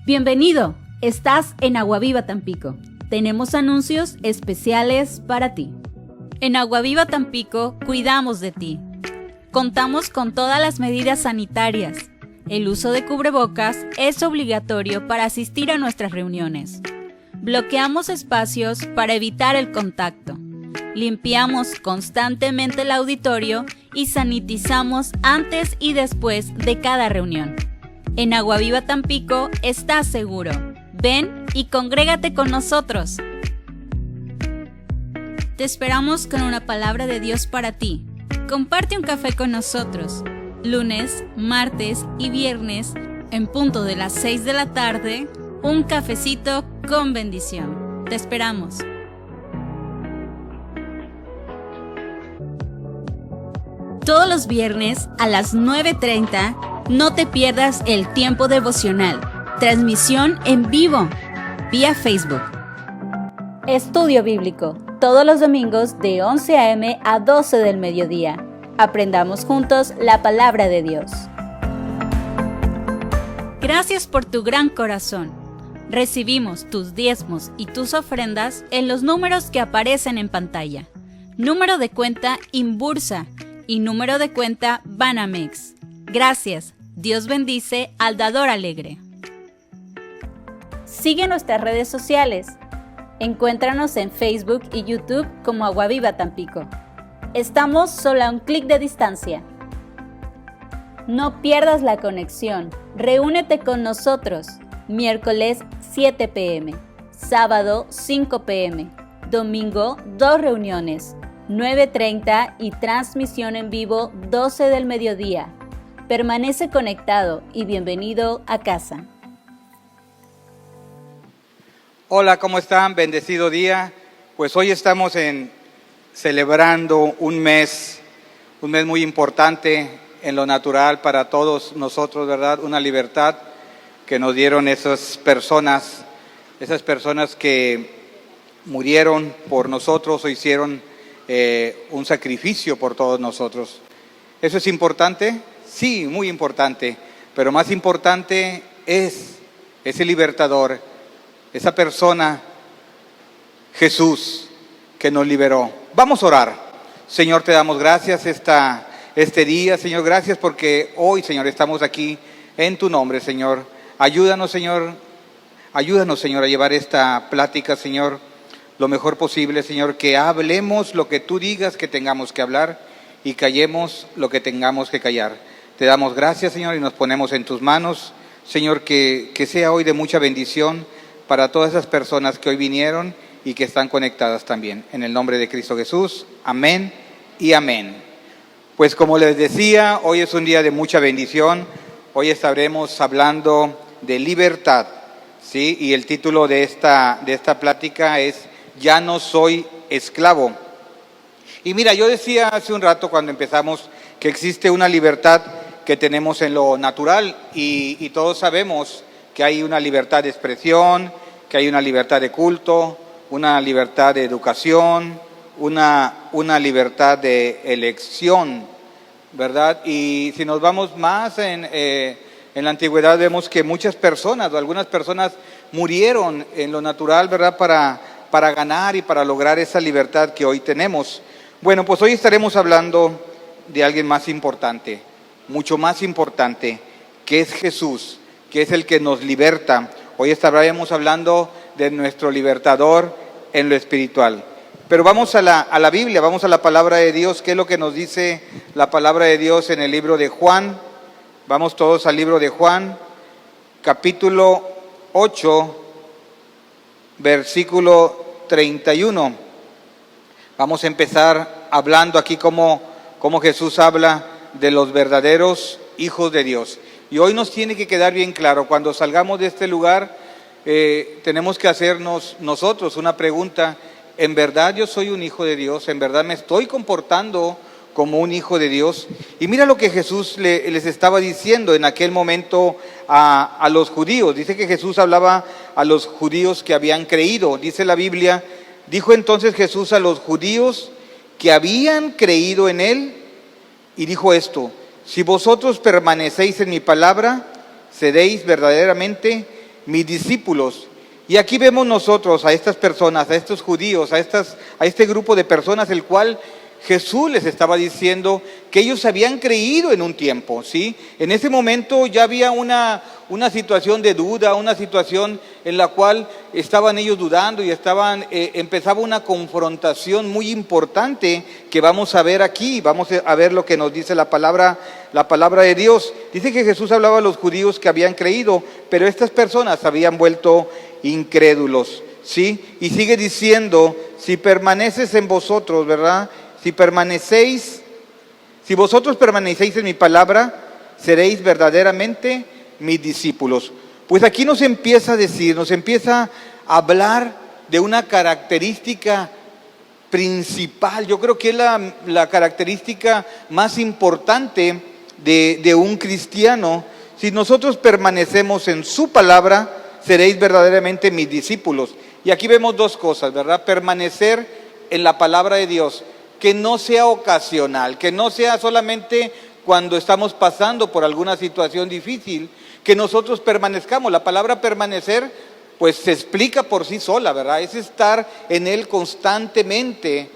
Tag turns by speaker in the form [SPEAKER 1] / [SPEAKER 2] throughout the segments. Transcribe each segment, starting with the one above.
[SPEAKER 1] Bienvenido, estás en Agua Viva Tampico. Tenemos anuncios especiales para ti. En Agua Viva Tampico cuidamos de ti. Contamos con todas las medidas sanitarias. El uso de cubrebocas es obligatorio para asistir a nuestras reuniones. Bloqueamos espacios para evitar el contacto. Limpiamos constantemente el auditorio y sanitizamos antes y después de cada reunión. En Agua Viva Tampico estás seguro. Ven y congrégate con nosotros. Te esperamos con una palabra de Dios para ti. Comparte un café con nosotros. Lunes, martes y viernes, en punto de las 6 de la tarde, un cafecito con bendición. Te esperamos. Todos los viernes a las 9:30, no te pierdas el tiempo devocional. Transmisión en vivo, vía Facebook. Estudio bíblico, todos los domingos de 11 a.m. a 12 del mediodía. Aprendamos juntos la palabra de Dios. Gracias por tu gran corazón. Recibimos tus diezmos y tus ofrendas en los números que aparecen en pantalla. Número de cuenta Inbursa y número de cuenta Banamex. Gracias. Dios bendice al dador alegre. Sigue nuestras redes sociales. Encuéntranos en Facebook y YouTube como Agua Viva Tampico. Estamos solo a un clic de distancia. No pierdas la conexión. Reúnete con nosotros. Miércoles 7 p.m., sábado 5 p.m., domingo 2 reuniones, 9:30 y transmisión en vivo 12 del mediodía. Permanece conectado y bienvenido a casa.
[SPEAKER 2] Hola, ¿cómo están? Bendecido día. Pues hoy estamos celebrando un mes muy importante en lo natural para todos nosotros, ¿verdad? Una libertad que nos dieron esas personas que murieron por nosotros o hicieron un sacrificio por todos nosotros. ¿Eso es importante? Sí, muy importante, pero más importante es ese libertador, esa persona, Jesús, que nos liberó. Vamos a orar. Señor, te damos gracias este día, Señor, gracias porque hoy, Señor, estamos aquí en tu nombre, Señor. Ayúdanos, Señor, a llevar esta plática, Señor, lo mejor posible, Señor, que hablemos lo que tú digas que tengamos que hablar y callemos lo que tengamos que callar. Te damos gracias, Señor, y nos ponemos en tus manos, Señor, que sea hoy de mucha bendición para todas esas personas que hoy vinieron y que están conectadas también. En el nombre de Cristo Jesús, amén y amén. Pues como les decía, hoy es un día de mucha bendición. Hoy estaremos hablando de libertad, ¿sí? Y el título de esta plática es Ya no soy esclavo. Y mira, yo decía hace un rato cuando empezamos que existe una libertad que tenemos en lo natural y todos sabemos que hay una libertad de expresión, que hay una libertad de culto, una libertad de educación, una libertad de elección, ¿verdad? Y si nos vamos más en la antigüedad vemos que muchas personas o algunas personas murieron en lo natural, ¿verdad? Para ganar y para lograr esa libertad que hoy tenemos. Bueno, pues hoy estaremos hablando de alguien más importante, mucho más importante, que es Jesús, que es el que nos liberta. Hoy estaremos hablando de nuestro libertador en lo espiritual. Pero vamos a la Biblia, vamos a la palabra de Dios. ¿Qué es lo que nos dice la palabra de Dios en el libro de Juan? Vamos todos al libro de Juan, capítulo 8, versículo 31. Vamos a empezar hablando aquí cómo Jesús habla de los verdaderos hijos de Dios. Y hoy nos tiene que quedar bien claro, cuando salgamos de este lugar, tenemos que hacernos nosotros una pregunta: ¿en verdad yo soy un hijo de Dios? ¿En verdad me estoy comportando como un hijo de Dios? Y mira lo que Jesús les estaba diciendo en aquel momento a los judíos. Dice que Jesús hablaba a los judíos que habían creído. Dice la Biblia, dijo entonces Jesús a los judíos que habían creído en él y dijo esto: si vosotros permanecéis en mi palabra, seréis verdaderamente mis discípulos. Y aquí vemos nosotros a estas personas, a estos judíos, a este grupo de personas, el cual Jesús les estaba diciendo que ellos habían creído en un tiempo, ¿sí? En ese momento ya había una situación de duda, una situación en la cual estaban ellos dudando y empezaba una confrontación muy importante que vamos a ver aquí. Vamos a ver lo que nos dice la palabra de Dios. Dice que Jesús hablaba a los judíos que habían creído, pero estas personas habían vuelto incrédulos, ¿sí? Y sigue diciendo, si permaneces en vosotros, ¿verdad? Si vosotros permanecéis en mi palabra, seréis verdaderamente mis discípulos. Pues aquí nos empieza a hablar de una característica principal. Yo creo que es la característica más importante de un cristiano. Si nosotros permanecemos en su palabra, seréis verdaderamente mis discípulos. Y aquí vemos dos cosas, ¿verdad? Permanecer en la palabra de Dios, que no sea ocasional, que no sea solamente cuando estamos pasando por alguna situación difícil, que nosotros permanezcamos. La palabra permanecer, pues se explica por sí sola, ¿verdad? Es estar en Él constantemente.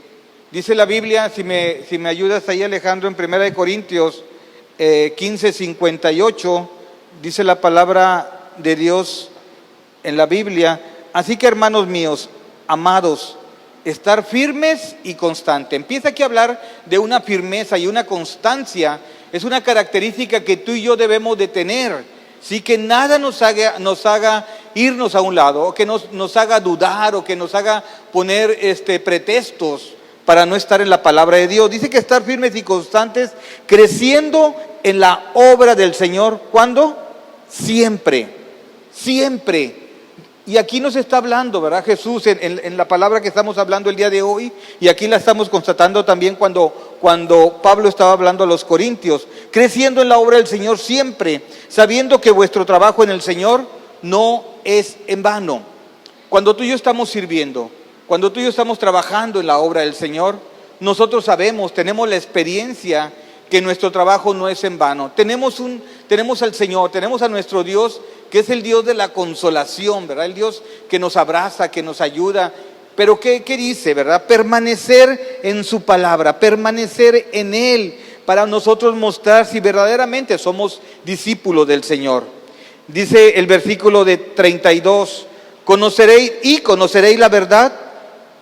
[SPEAKER 2] Dice la Biblia, si me ayudas ahí, Alejandro, en 1 Corintios 15:58, dice la palabra de Dios en la Biblia: así que, hermanos míos, amados, estar firmes y constantes. Empieza aquí a hablar de una firmeza y una constancia. Es una característica que tú y yo debemos de tener, sí, que nada nos haga irnos a un lado, o que nos haga dudar, o que nos haga poner pretextos para no estar en la palabra de Dios. Dice que estar firmes y constantes, creciendo en la obra del Señor. ¿Cuándo? Siempre, siempre. Y aquí nos está hablando, ¿verdad? Jesús en la palabra que estamos hablando el día de hoy, y aquí la estamos constatando también cuando Pablo estaba hablando a los corintios, creciendo en la obra del Señor siempre, sabiendo que vuestro trabajo en el Señor no es en vano. Cuando tú y yo estamos sirviendo, cuando tú y yo estamos trabajando en la obra del Señor, nosotros sabemos, tenemos la experiencia que nuestro trabajo no es en vano. Tenemos al Señor, tenemos a nuestro Dios, que es el Dios de la consolación, ¿verdad? El Dios que nos abraza, que nos ayuda. Pero ¿qué dice, verdad? Permanecer en su palabra, permanecer en Él, para nosotros mostrar si verdaderamente somos discípulos del Señor. Dice el versículo de 32, conoceréis la verdad,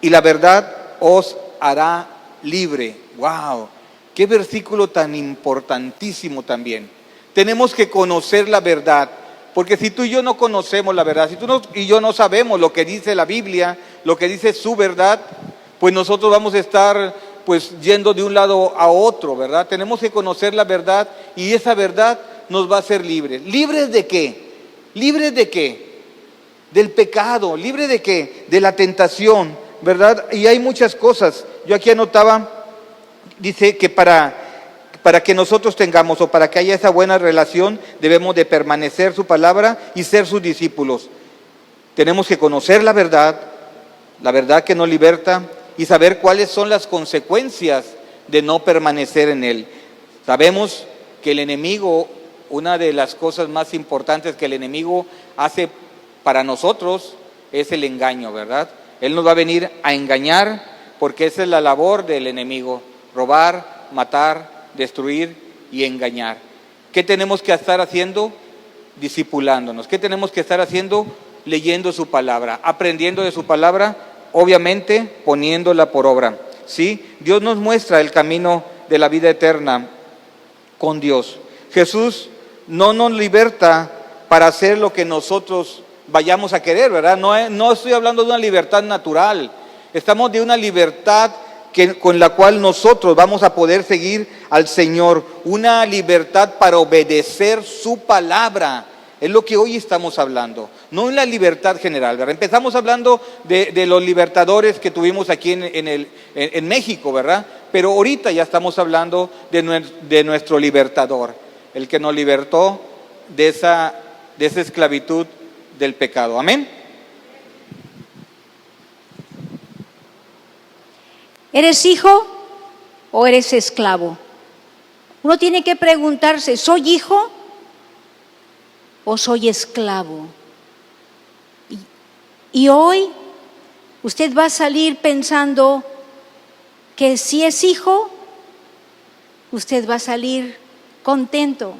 [SPEAKER 2] y la verdad os hará libre. ¡Wow! Qué versículo tan importantísimo también. Tenemos que conocer la verdad, porque si tú y yo no conocemos la verdad, si tú y yo no sabemos lo que dice la Biblia, lo que dice su verdad, pues nosotros vamos a estar yendo de un lado a otro, ¿verdad? Tenemos que conocer la verdad, y esa verdad nos va a hacer libres. ¿Libres de qué? ¿Libres de qué? Del pecado. ¿Libres de qué? De la tentación, ¿verdad? Y hay muchas cosas. Yo aquí anotaba. Dice que para que nosotros tengamos, o para que haya esa buena relación, debemos de permanecer su palabra y ser sus discípulos. Tenemos que conocer la verdad que nos liberta, y saber cuáles son las consecuencias de no permanecer en Él. Sabemos que el enemigo, una de las cosas más importantes que el enemigo hace para nosotros es el engaño, ¿verdad? Él nos va a venir a engañar, porque esa es la labor del enemigo: robar, matar, destruir y engañar. ¿Qué tenemos que estar haciendo? Discipulándonos. ¿Qué tenemos que estar haciendo? Leyendo su palabra, aprendiendo de su palabra, obviamente poniéndola por obra, ¿sí? Dios nos muestra el camino de la vida eterna con Dios. Jesús no nos liberta para hacer lo que nosotros vayamos a querer, ¿verdad? No estoy hablando de una libertad natural, estamos de una libertad con la cual nosotros vamos a poder seguir al Señor, una libertad para obedecer su palabra. Es lo que hoy estamos hablando, no en la libertad general, ¿verdad? Empezamos hablando de los libertadores que tuvimos aquí en México, ¿verdad? Pero ahorita ya estamos hablando de nuestro libertador, el que nos libertó de esa esclavitud del pecado. Amén.
[SPEAKER 3] ¿Eres hijo o eres esclavo? Uno tiene que preguntarse, ¿soy hijo o soy esclavo? Y hoy usted va a salir pensando que si es hijo, usted va a salir contento.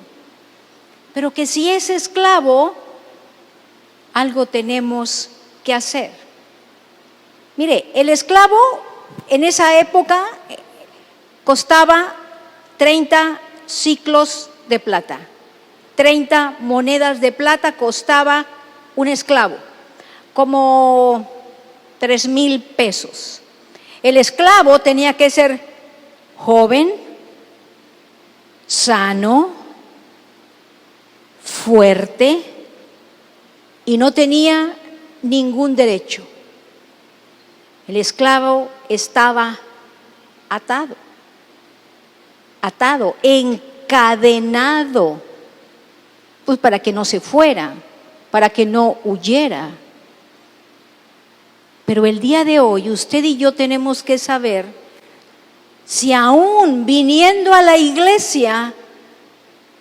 [SPEAKER 3] Pero que si es esclavo, algo tenemos que hacer. Mire, el esclavo en esa época costaba 30 siclos de plata. 30 monedas de plata costaba un esclavo, como 3,000 pesos. El esclavo tenía que ser joven, sano, fuerte y no tenía ningún derecho. El esclavo estaba atado, encadenado, pues para que no se fuera, para que no huyera. Pero el día de hoy usted y yo tenemos que saber si aún viniendo a la iglesia,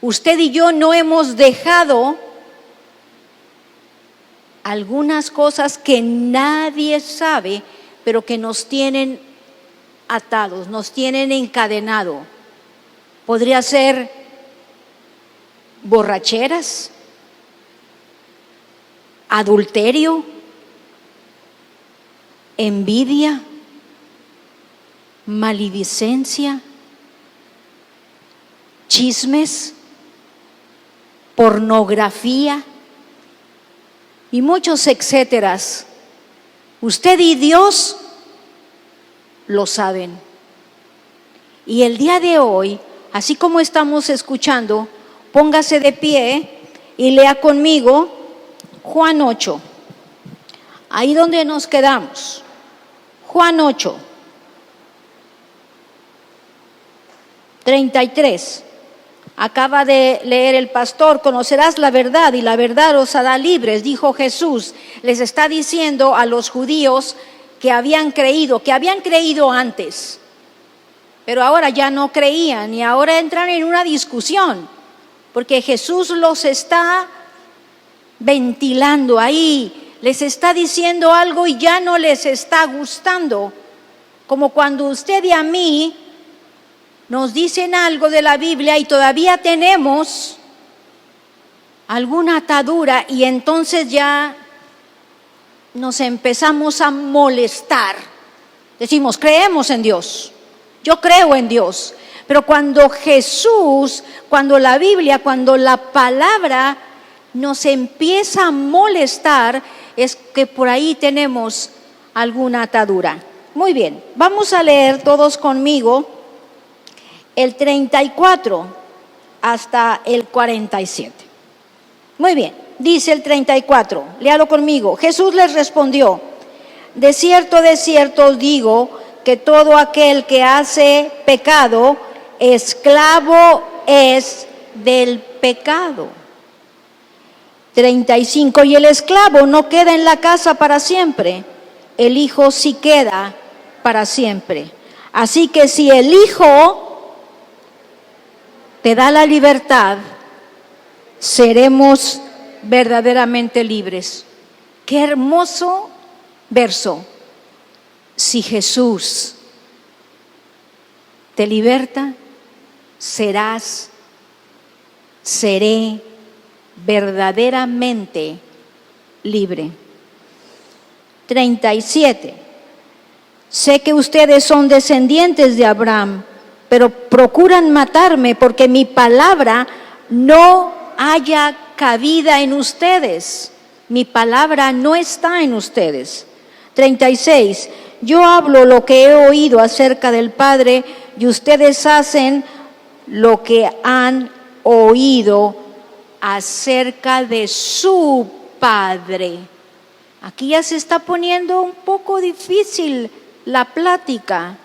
[SPEAKER 3] usted y yo no hemos dejado algunas cosas que nadie sabe, pero que nos tienen atados, nos tienen encadenados. Podría ser borracheras, adulterio, envidia, maledicencia, chismes, pornografía y muchos etcéteras. Usted y Dios lo saben. Y el día de hoy, así como estamos escuchando, póngase de pie y lea conmigo Juan 8. Ahí donde nos quedamos. Juan 8, 33. Acaba de leer el pastor, conocerás la verdad y la verdad os hará libres, dijo Jesús. Les está diciendo a los judíos que habían creído antes, pero ahora ya no creían y ahora entran en una discusión, porque Jesús los está ventilando ahí, les está diciendo algo y ya no les está gustando, como cuando usted y a mí nos dicen algo de la Biblia y todavía tenemos alguna atadura y entonces ya nos empezamos a molestar. Decimos, creemos en Dios, yo creo en Dios, pero cuando Jesús, cuando la Biblia, cuando la palabra nos empieza a molestar, es que por ahí tenemos alguna atadura. Muy bien, vamos a leer todos conmigo el 34 hasta el 47. Muy bien, dice el 34, léalo conmigo. Jesús les respondió, de cierto os digo, que todo aquel que hace pecado, esclavo es del pecado. 35, y el esclavo no queda en la casa para siempre, el Hijo sí queda para siempre. Así que si el Hijo te da la libertad, seremos verdaderamente libres. Qué hermoso verso. Si Jesús te liberta, seré verdaderamente libre. 37. Sé que ustedes son descendientes de Abraham, pero procuran matarme porque mi palabra no haya cabida en ustedes. Mi palabra no está en ustedes. 36. Yo hablo lo que he oído acerca del Padre y ustedes hacen lo que han oído acerca de su Padre. Aquí ya se está poniendo un poco difícil la plática.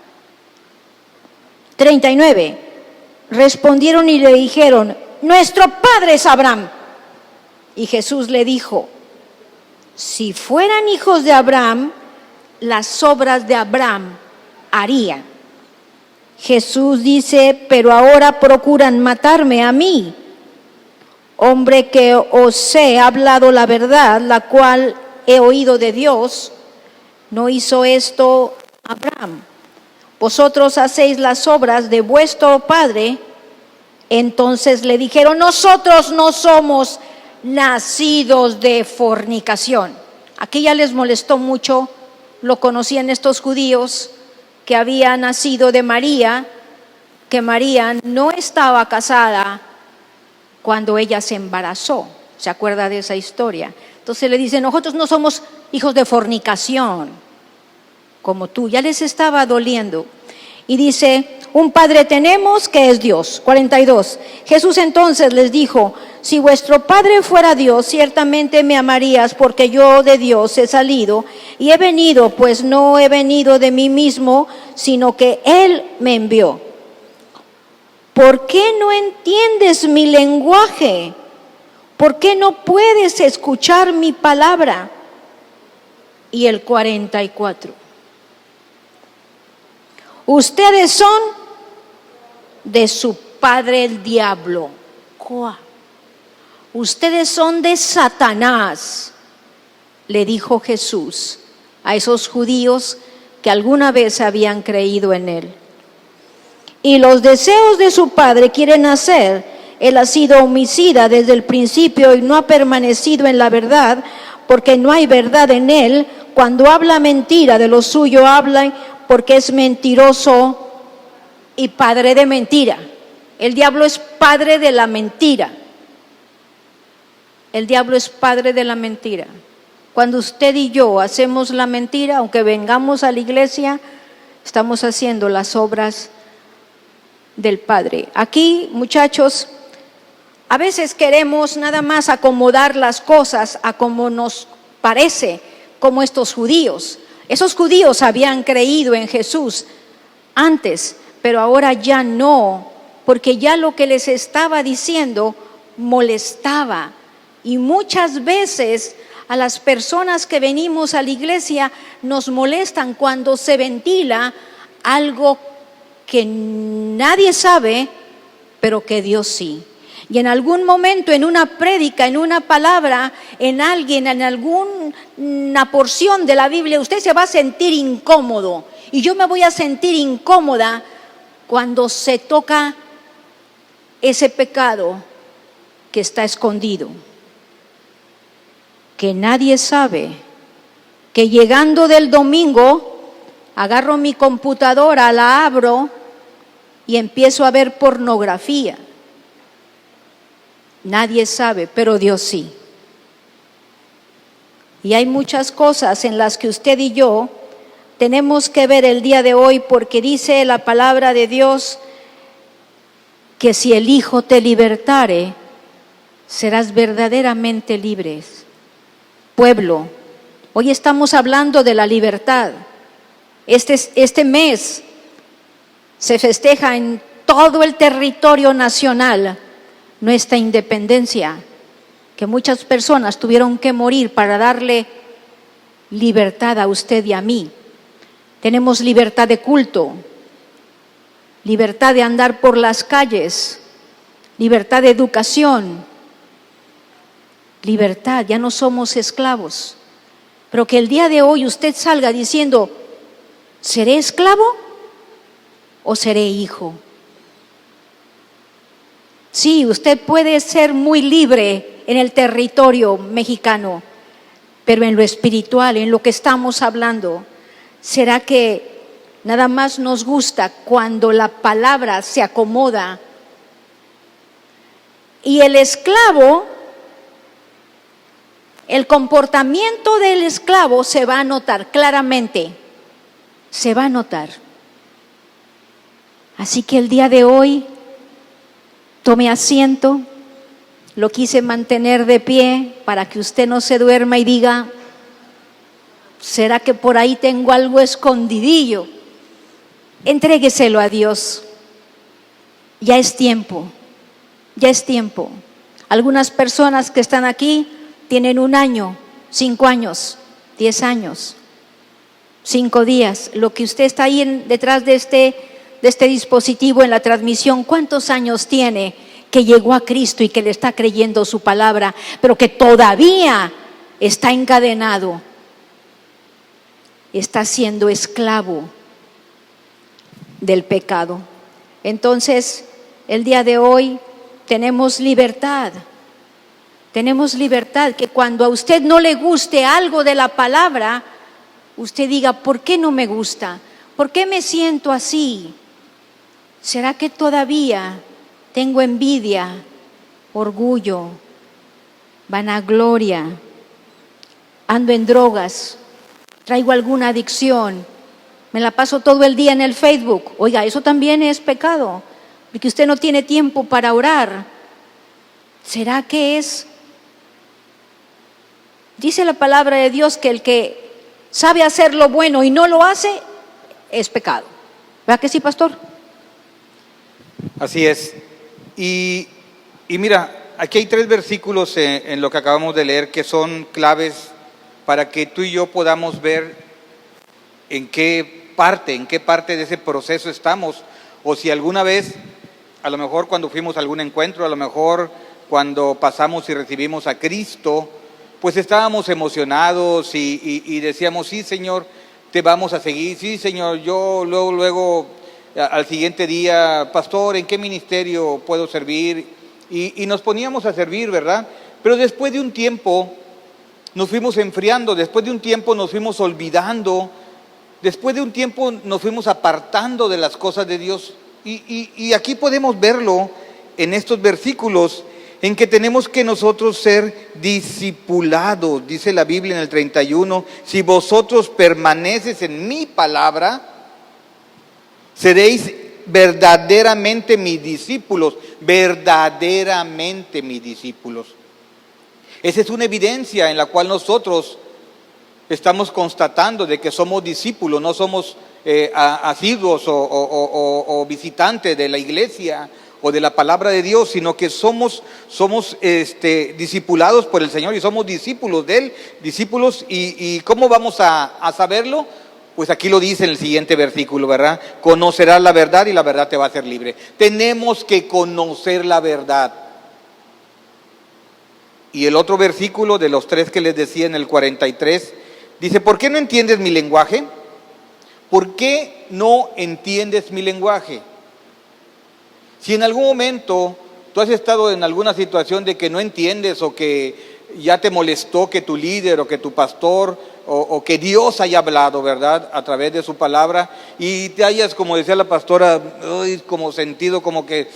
[SPEAKER 3] 39. Respondieron y le dijeron, nuestro padre es Abraham. Y Jesús le dijo, si fueran hijos de Abraham, las obras de Abraham harían. Jesús dice, pero ahora procuran matarme a mí, hombre que os he hablado la verdad, la cual he oído de Dios, ¿no hizo esto Abraham? Vosotros hacéis las obras de vuestro padre. Entonces le dijeron, nosotros no somos nacidos de fornicación. Aquí ya les molestó mucho, lo conocían estos judíos, que había nacido de María, que María no estaba casada cuando ella se embarazó. ¿Se acuerda de esa historia? Entonces le dicen, nosotros no somos hijos de fornicación, como tú. Ya les estaba doliendo. Y dice, un padre tenemos que es Dios. 42. Jesús entonces les dijo, si vuestro padre fuera Dios, ciertamente me amarías, porque yo de Dios he salido y he venido, pues no he venido de mí mismo, sino que Él me envió. ¿Por qué no entiendes mi lenguaje? ¿Por qué no puedes escuchar mi palabra? Y el 44. Ustedes son de su padre el diablo. Ustedes son de Satanás, le dijo Jesús a esos judíos que alguna vez habían creído en él. Y los deseos de su padre quieren hacer. Él ha sido homicida desde el principio y no ha permanecido en la verdad, porque no hay verdad en él. Cuando habla mentira, de lo suyo habla, porque es mentiroso y padre de mentira. El diablo es padre de la mentira. El diablo es padre de la mentira. Cuando usted y yo hacemos la mentira, aunque vengamos a la iglesia, estamos haciendo las obras del Padre. Aquí, muchachos, a veces queremos nada más acomodar las cosas a como nos parece, como estos judíos. Esos judíos habían creído en Jesús antes, pero ahora ya no, porque ya lo que les estaba diciendo molestaba. Y muchas veces a las personas que venimos a la iglesia nos molestan cuando se ventila algo que nadie sabe, pero que Dios sí. Y en algún momento, en una prédica, en una palabra, en alguien, en alguna porción de la Biblia, usted se va a sentir incómodo. Y yo me voy a sentir incómoda cuando se toca ese pecado que está escondido, que nadie sabe, que llegando del domingo, agarro mi computadora, la abro y empiezo a ver pornografía. Nadie sabe, pero Dios sí. Y hay muchas cosas en las que usted y yo tenemos que ver el día de hoy, porque dice la palabra de Dios que si el Hijo te libertare, serás verdaderamente libres. Pueblo, hoy estamos hablando de la libertad. Este mes se festeja en todo el territorio nacional nuestra independencia, que muchas personas tuvieron que morir para darle libertad a usted y a mí. Tenemos libertad de culto, libertad de andar por las calles, libertad de educación, libertad, ya no somos esclavos. Pero que el día de hoy usted salga diciendo, ¿seré esclavo o seré hijo? Sí, usted puede ser muy libre en el territorio mexicano, pero en lo espiritual, en lo que estamos hablando, ¿será que nada más nos gusta cuando la palabra se acomoda? Y el esclavo, el comportamiento del esclavo se va a notar claramente, se va a notar. Así que el día de hoy, tome asiento, lo quise mantener de pie para que usted no se duerma y diga, ¿será que por ahí tengo algo escondidillo? Entrégueselo a Dios. Ya es tiempo, ya es tiempo. Algunas personas que están aquí tienen 1 año, 5 años, 10 años, 5 días. Lo que usted está ahí detrás de este dispositivo en la transmisión, ¿cuántos años tiene que llegó a Cristo y que le está creyendo su palabra, pero que todavía está encadenado, está siendo esclavo del pecado. Entonces, el día de hoy tenemos libertad. Tenemos libertad, que cuando a usted no le guste algo de la palabra, usted diga, ¿por qué no me gusta? ¿Por qué me siento así? ¿Será que todavía tengo envidia, orgullo, vanagloria? Ando en drogas, traigo alguna adicción, me la paso todo el día en el Facebook. Oiga, eso también es pecado, porque usted no tiene tiempo para orar. ¿Será que es? Dice la palabra de Dios que el que sabe hacer lo bueno y no lo hace, es pecado. ¿Verdad que sí, pastor?
[SPEAKER 2] Así es. Y mira, aquí hay 3 versículos en lo que acabamos de leer que son claves para que tú y yo podamos ver en qué parte de ese proceso estamos, o si alguna vez, a lo mejor cuando fuimos a algún encuentro, a lo mejor cuando pasamos y recibimos a Cristo, pues estábamos emocionados y decíamos, sí, Señor, te vamos a seguir, sí, Señor, yo luego al siguiente día, pastor, ¿en qué ministerio puedo servir? Y nos poníamos a servir, ¿verdad? Pero después de un tiempo nos fuimos enfriando, después de un tiempo nos fuimos olvidando, después de un tiempo nos fuimos apartando de las cosas de Dios. Y aquí podemos verlo en estos versículos, en que tenemos que nosotros ser discipulados. Dice la Biblia en el 31, si vosotros permaneces en mi palabra, seréis verdaderamente mis discípulos, verdaderamente mis discípulos. Esa es una evidencia en la cual nosotros estamos constatando de que somos discípulos, no somos asiduos o visitantes de la iglesia o de la palabra de Dios, sino que somos discipulados por el Señor y somos discípulos de Él, discípulos. ¿Y cómo vamos a saberlo? Pues aquí lo dice en el siguiente versículo, ¿verdad? Conocerás la verdad y la verdad te va a hacer libre. Tenemos que conocer la verdad. Y el otro versículo de los 3 que les decía en el 43, dice, ¿por qué no entiendes mi lenguaje? ¿Por qué no entiendes mi lenguaje? Si en algún momento tú has estado en alguna situación de que no entiendes o que ya te molestó que tu líder o que tu pastor o que Dios haya hablado, ¿verdad?, a través de su palabra, y te hayas, como decía la pastora, como sentido como que,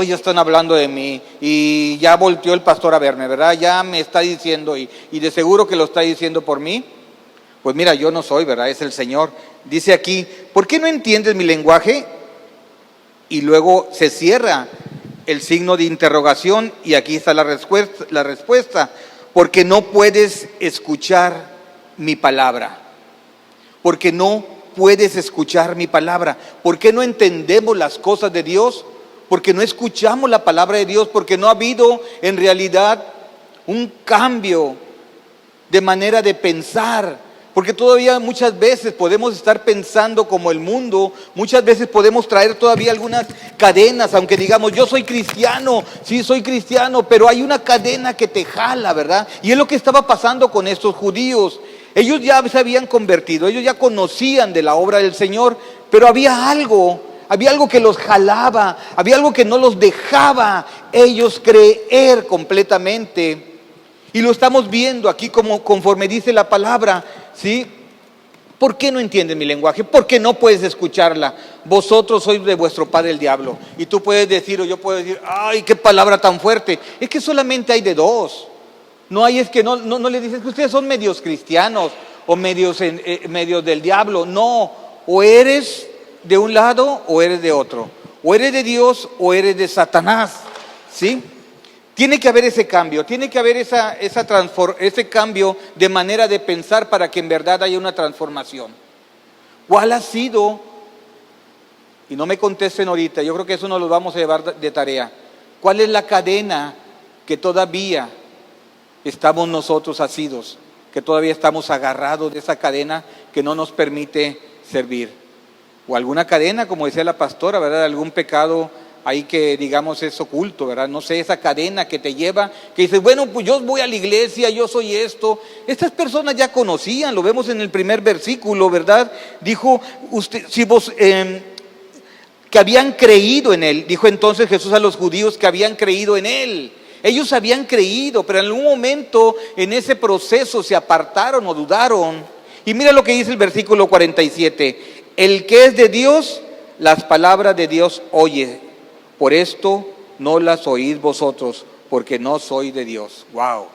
[SPEAKER 2] ya están hablando de mí, y ya volteó el pastor a verme, ¿verdad?, ya me está diciendo, y de seguro que lo está diciendo por mí. Pues mira, yo no soy, ¿verdad?, es el Señor. Dice aquí, ¿por qué no entiendes mi lenguaje? Y luego se cierra el signo de interrogación, y aquí está la respuesta, porque no puedes escuchar mi palabra. Porque no puedes escuchar mi palabra. ¿Por qué no entendemos las cosas de Dios? Porque no escuchamos la palabra de Dios, porque no ha habido en realidad un cambio de manera de pensar. Porque todavía muchas veces podemos estar pensando como el mundo, muchas veces podemos traer todavía algunas cadenas, aunque digamos, yo soy cristiano, sí soy cristiano, pero hay una cadena que te jala, ¿verdad? Y es lo que estaba pasando con estos judíos. Ellos ya se habían convertido, ellos ya conocían de la obra del Señor, pero había algo que los jalaba, había algo que no los dejaba ellos creer completamente. Y lo estamos viendo aquí como conforme dice la palabra, ¿sí? ¿Por qué no entienden mi lenguaje? ¿Por qué no puedes escucharla? Vosotros sois de vuestro padre el diablo. Y tú puedes decir, o yo puedo decir, ¡ay, qué palabra tan fuerte! Es que solamente hay de dos. No hay, es que no le dices que ustedes son medios cristianos o medios del diablo. No, o eres de un lado o eres de otro. O eres de Dios o eres de Satanás, ¿sí? Tiene que haber ese cambio, tiene que haber ese cambio de manera de pensar para que en verdad haya una transformación. ¿Cuál ha sido? Y no me contesten ahorita, yo creo que eso nos lo vamos a llevar de tarea. ¿Cuál es la cadena que todavía estamos nosotros asidos, que todavía estamos agarrados de esa cadena que no nos permite servir? O alguna cadena, como decía la pastora, ¿verdad?, algún pecado ahí que digamos es oculto, ¿verdad? No sé, esa cadena que te lleva, que dices, bueno, pues yo voy a la iglesia, yo soy esto. Estas personas ya conocían, lo vemos en el primer versículo, ¿verdad? Dijo, usted, si vos, que habían creído en él, dijo entonces Jesús a los judíos que habían creído en él. Ellos habían creído, pero en algún momento en ese proceso se apartaron o dudaron. Y mira lo que dice el versículo 47, el que es de Dios, las palabras de Dios oye. Por esto no las oís vosotros, porque no soy de Dios. Wow.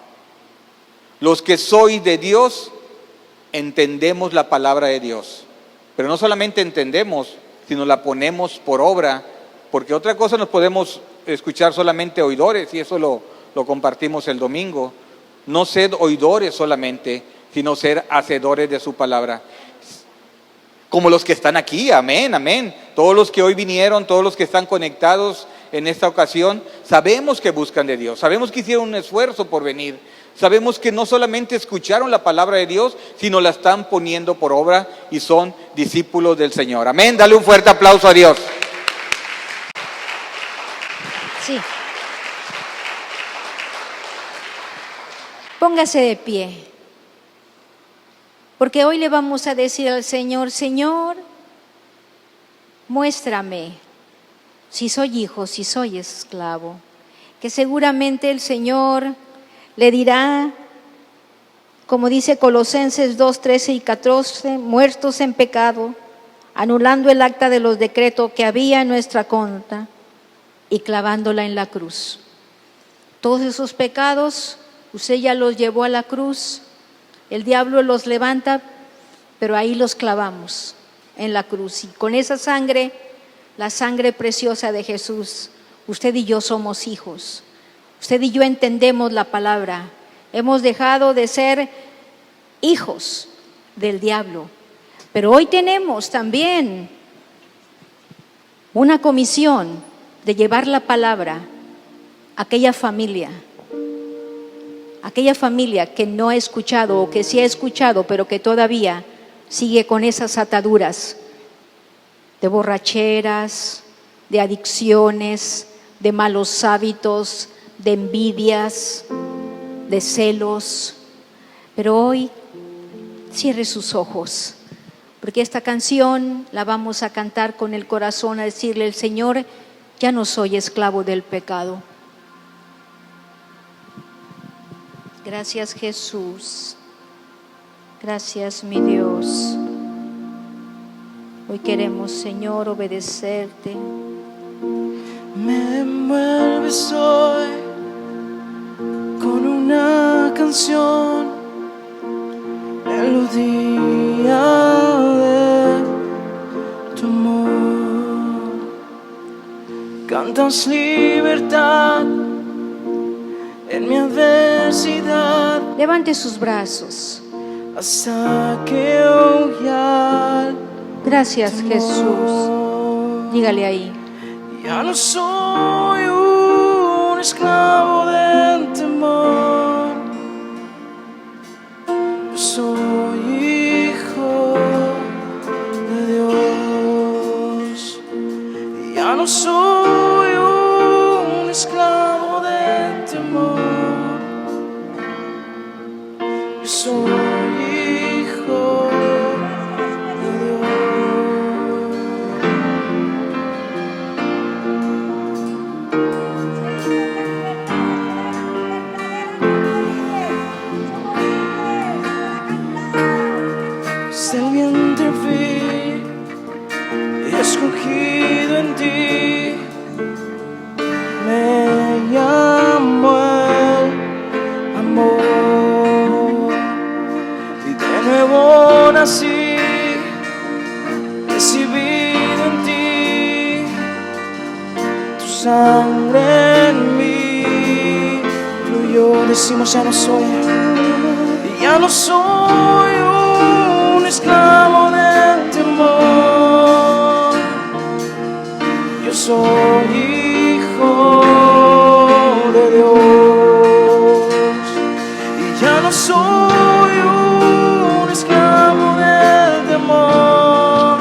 [SPEAKER 2] Los que soy de Dios, entendemos la palabra de Dios. Pero no solamente entendemos, sino la ponemos por obra, porque otra cosa nos podemos escuchar solamente oidores, y eso lo compartimos el domingo. No ser oidores solamente, sino ser hacedores de su palabra. Como los que están aquí, amén, amén. Todos los que hoy vinieron, todos los que están conectados en esta ocasión, sabemos que buscan de Dios, sabemos que hicieron un esfuerzo por venir, sabemos que no solamente escucharon la palabra de Dios, sino la están poniendo por obra y son discípulos del Señor. Amén, dale un fuerte aplauso a Dios.
[SPEAKER 3] Sí. Póngase de pie. Porque hoy le vamos a decir al Señor, Señor, muéstrame si soy hijo, si soy esclavo. Que seguramente el Señor le dirá, como dice Colosenses 2, 13 y 14, muertos en pecado, anulando el acta de los decretos que había en nuestra contra y clavándola en la cruz. Todos esos pecados, usted ya los llevó a la cruz. El diablo los levanta, pero ahí los clavamos en la cruz. Y con esa sangre, la sangre preciosa de Jesús, usted y yo somos hijos. Usted y yo entendemos la palabra. Hemos dejado de ser hijos del diablo. Pero hoy tenemos también una comisión de llevar la palabra a aquella familia que no ha escuchado o que sí ha escuchado, pero que todavía sigue con esas ataduras de borracheras, de adicciones, de malos hábitos, de envidias, de celos. Pero hoy cierre sus ojos, porque esta canción la vamos a cantar con el corazón, a decirle al Señor, ya no soy esclavo del pecado. Gracias, Jesús. Gracias, mi Dios. Hoy queremos, Señor, obedecerte.
[SPEAKER 4] Me envuelves hoy con una canción, melodía de tu amor. Cantas libertad en mi adversidad.
[SPEAKER 3] Levante sus brazos.
[SPEAKER 4] Hasta que huya.
[SPEAKER 3] Gracias, Jesús. Dígale ahí.
[SPEAKER 4] Ya no soy un esclavo del temor. Yo soy hijo de Dios. Ya no soy un esclavo del temor. Yo soy hijo de Dios. Desde el vientre fui escogido en ti, me llamó el amor y de nuevo nací, recibido en ti, tu sangre en mí fluyó. Decimos ya no soy, un esclavo del temor. Yo soy hijo de Dios y ya no soy un esclavo del temor.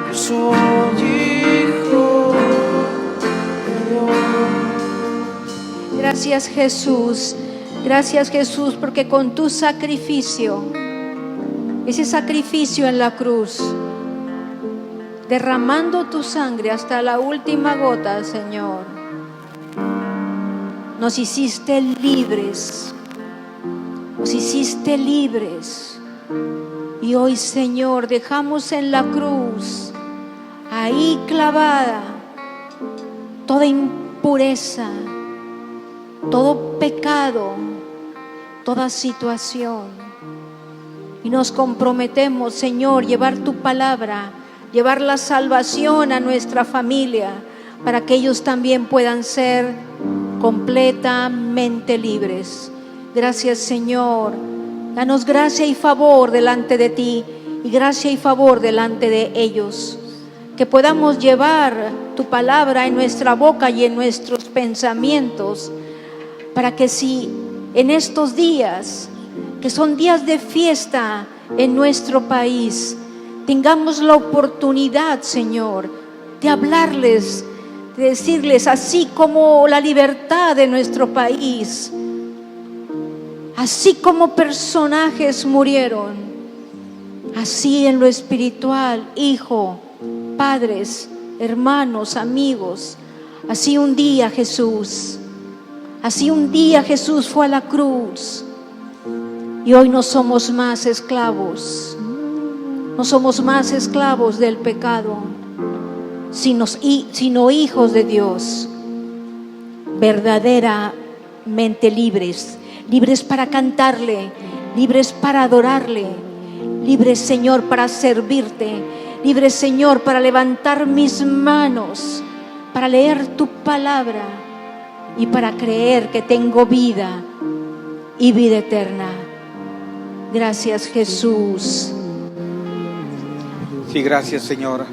[SPEAKER 4] Yo soy hijo
[SPEAKER 3] Gracias Jesús. Gracias Jesús, porque con tu sacrificio, ese sacrificio en la cruz, derramando tu sangre hasta la última gota, Señor, nos hiciste libres. Nos hiciste libres. Y hoy, Señor, dejamos en la cruz, ahí clavada, toda impureza, todo pecado, toda situación. Y nos comprometemos, Señor, llevar tu palabra, llevar la salvación a nuestra familia, para que ellos también puedan ser completamente libres. Gracias, Señor. Danos gracia y favor delante de ti, y gracia y favor delante de ellos. Que podamos llevar tu palabra en nuestra boca y en nuestros pensamientos, para que si en estos días, que son días de fiesta en nuestro país, tengamos la oportunidad, Señor, de hablarles, de decirles, así como la libertad de nuestro país, así como personajes murieron, así en lo espiritual, hijo, padres, hermanos, amigos, así un día Jesús fue a la cruz, y hoy no somos más esclavos, no somos más esclavos del pecado, sino hijos de Dios, verdaderamente libres. Libres para cantarle, libres para adorarle, libres, Señor, para servirte, libres, Señor, para levantar mis manos, para leer tu palabra y para creer que tengo vida y vida eterna. Gracias, Jesús.
[SPEAKER 2] Sí, gracias, Señor.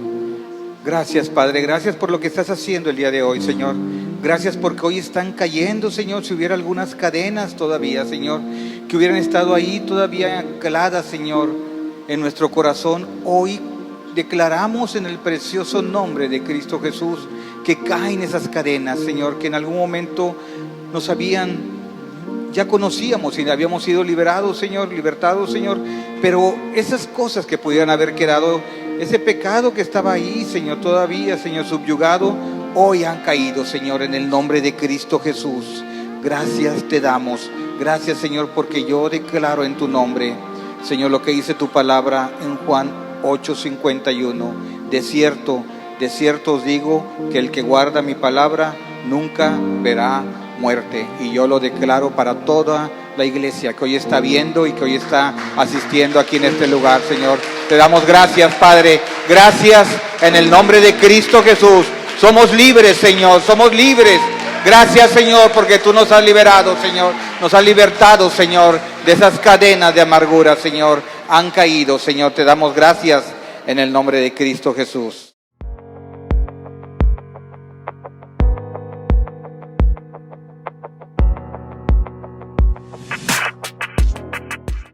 [SPEAKER 2] Gracias, Padre. Gracias por lo que estás haciendo el día de hoy, Señor. Gracias porque hoy están cayendo, Señor, si hubiera algunas cadenas todavía, Señor, que hubieran estado ahí todavía ancladas, Señor, en nuestro corazón. Hoy declaramos en el precioso nombre de Cristo Jesús que caen esas cadenas, Señor, que en algún momento nos ya conocíamos y habíamos sido liberados, Señor, libertados, Señor, pero esas cosas que pudieran haber quedado, ese pecado que estaba ahí, Señor, todavía, Señor, subyugado, hoy han caído, Señor, en el nombre de Cristo Jesús. Gracias te damos. Gracias, Señor, porque yo declaro en tu nombre, Señor, lo que dice tu palabra en Juan 8:51. De cierto os digo que el que guarda mi palabra nunca verá muerte. Y yo lo declaro para toda la iglesia que hoy está viendo y que hoy está asistiendo aquí en este lugar, Señor. Te damos gracias, Padre. Gracias en el nombre de Cristo Jesús. Somos libres, Señor, somos libres. Gracias, Señor, porque tú nos has liberado, Señor. Nos has libertado, Señor, de esas cadenas de amargura, Señor. Han caído, Señor. Te damos gracias en el nombre de Cristo Jesús.